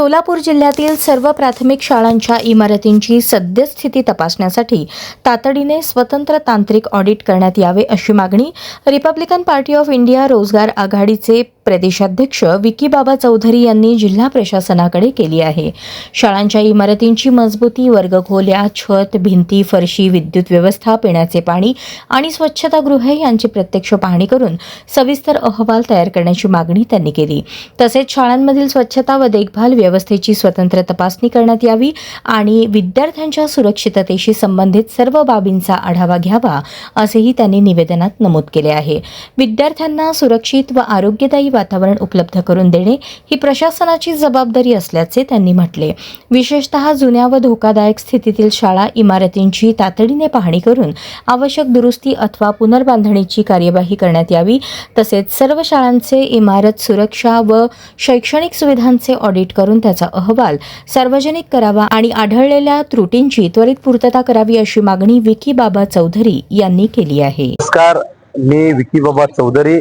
सोलापूर जिल्ह्यातील सर्व प्राथमिक शाळांच्या इमारतींची सद्यस्थिती तपासण्यासाठी तातडीने स्वतंत्र तांत्रिक ऑडिट करण्यात यावे अशी मागणी रिपब्लिकन पार्टी ऑफ इंडिया रोजगार आघाडीचे प्रदेशाध्यक्ष विकी बाबा चौधरी यांनी जिल्हा प्रशासनाकडे केली आहे। शाळांच्या इमारतींची मजबूती, वर्गखोल्या, छत, भिंती, फरशी, विद्युत व्यवस्था, पिण्याचे पाणी आणि स्वच्छतागृहे यांची प्रत्यक्ष पाहणी करून सविस्तर अहवाल तयार करण्याची मागणी त्यांनी केली। तसेच शाळांमधील स्वच्छता व देखभाल व्यवस्थेची स्वतंत्र तपासणी करण्यात यावी आणि विद्यार्थ्यांच्या सुरक्षिततेशी संबंधित सर्व बाबींचा आढावा घ्यावा असेही त्यांनी निवेदनात नमूद केले आहे। विद्यार्थ्यांना सुरक्षित व आरोग्यदायी वातावरण उपलब्ध करून देणे ही प्रशासनाची जबाबदारी असल्याचे त्यांनी म्हटले। विशेषतः जुन्या व धोकादायक स्थितीतील शाळा इमारतींची तातडीने पाहणी करून आवश्यक दुरुस्ती अथवा पुनर्बांधणीची कार्यवाही करण्यात यावी। तसेच सर्व शाळांचे इमारत सुरक्षा व शैक्षणिक सुविधांचे ऑडिट करून त्याचा अहवाल सार्वजनिक करावा आणि आढळलेल्या त्रुटींची त्वरित पूर्तता करावी अशी मागणी विकी बाबा चौधरी यांनी केली आहे। नमस्कार, मी Vicky Baba Chaudhari,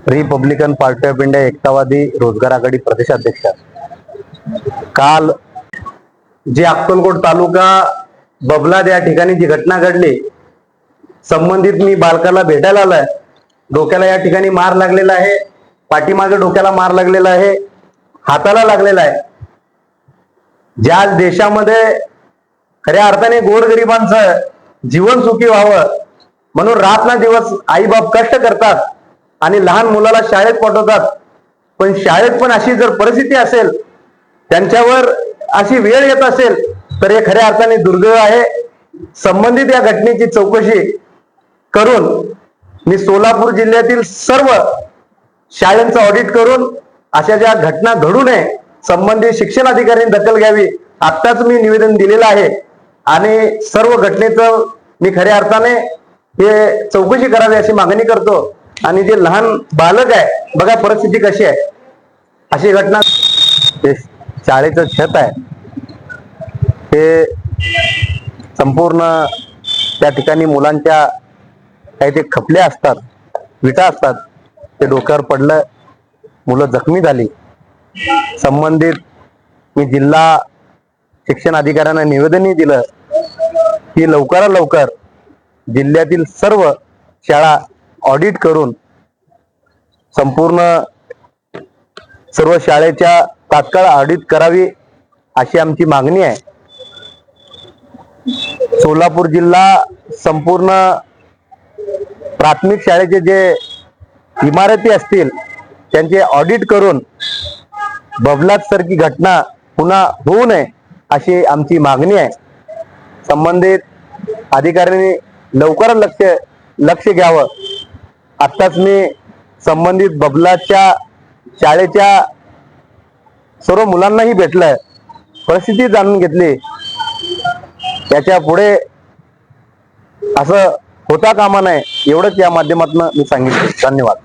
Republican Party of India Ektavadi Rojgar Aghadi प्रदेशाध्यक्ष। काल जे अक्कलकोट तालुका बबलाद या ठिकाणी जी घटना घडली, संबंधित मी बालकाला भेटायला आलाय। डोक्याला या ठिकाणी मार लागलेला आहे, पाठीमागे डोक्याला मार लागलेला आहे, हाताला लागलेला आहे। ज्या देशामध्ये खऱ्या अर्थाने गोरगरिबांचं जीवन सुखी व्हावं म्हणून रात ना दिवस आई बाप कष्ट करतात आणि लहान मुलाला शाळेत पाठवतात, पण शाळेत पण अशी जर परिस्थिती असेल, त्यांच्यावर अशी वेळ येत असेल तर हे खऱ्या अर्थाने दुर्दैव आहे। संबंधित या घटनेची चौकशी करून मी सोलापूर जिल्ह्यातील सर्व शाळांचं ऑडिट करून अशा ज्या घटना घडू नये संबंधित शिक्षण अधिकाऱ्यांनी दखल घ्यावी। आत्ताच मी निवेदन दिलेलं आहे आणि सर्व घटनेचं मी खऱ्या अर्थाने हे चौकशी करावी अशी मागणी करतो। आणि जे लहान बालक आहे, बघा परिस्थिती कशी आहे। अशी घटना, ते शाळेचं छत आहे, ते संपूर्ण त्या ठिकाणी मुलांच्या काही ते खपल्या असतात, विटा असतात, ते डोक्यावर पडलं, मुलं जखमी झाली। संबंधित मी जिल्हा शिक्षण अधिकाऱ्यांना निवेदनही दिलं की लवकरात लवकर जिल्ह्यातील सर्व शाळा ऑडिट करून संपूर्ण सर्व शाळेच्या तात्काळ ऑडिट करावी अशी आमची मागणी आहे। सोलापूर जिल्हा संपूर्ण प्राथमिक शाळेचे जे इमारती असतील त्यांचे ऑडिट करून बबलाद सारखी घटना पुन्हा होऊ नये अशी आमची मागणी आहे। संबंधित अधिकाऱ्यांनी लवकरात लक्ष घ्यावं। आत्ताच मी संबंधित बबलादच्या शाळेच्या सर्व मुलांनाही भेटलंय, परिस्थिती जाणून घेतली। त्याच्या पुढे असं होता कामा नये एवढंच या माध्यमातून मी सांगितलं। धन्यवाद।